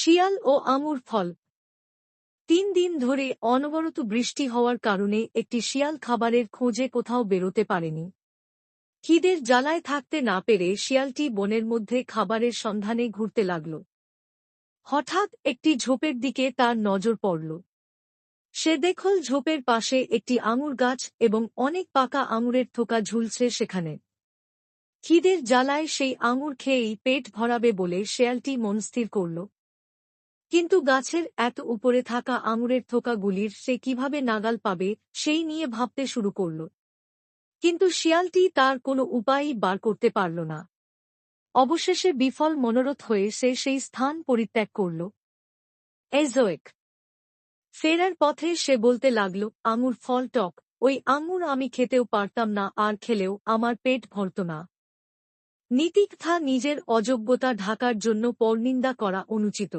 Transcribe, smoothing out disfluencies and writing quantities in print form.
শিয়াল ও আঙুর ফল। 3 দিন ধরে অনবরত বৃষ্টি হওয়ার কারণে একটি শিয়াল খাবারের খোঁজে কোথাও বেরোতে পারেনি। খিদের জ্বালায় থাকতে না পেরে শিয়ালটি বনের মধ্যে খাবারের সন্ধানে ঘুরতে লাগল। হঠাৎ একটি ঝোপের দিকে তার নজর পড়ল। সে দেখল ঝোপের পাশে একটি আঙুর গাছ এবং অনেক পাকা আঙুরের থোকা ঝুলছে সেখানে। খিদের জ্বালায় সেই আঙুর খেয়েই পেট ভরাবে বলে শিয়ালটি মনস্থির করল। কিন্তু গাছের এত উপরে থাকা আঙুরের থোকাগুলির সে কিভাবে নাগাল পাবে সেই নিয়ে ভাবতে শুরু করল। কিন্তু শিয়ালটি তার কোনো উপায়ই বার করতে পারল না। অবশেষে বিফল মনোরথ হয়ে সে সেই স্থান পরিত্যাগ করল। এজোয়েক ফেরার পথে সে বলতে লাগল, আঙুর ফল টক, ওই আঙুর আমি খেতেও পারতাম না, আর খেলেও আমার পেট ভরত না। নীতিকথা নিজের অযোগ্যতা ঢাকার জন্য পরনিন্দা করা অনুচিত।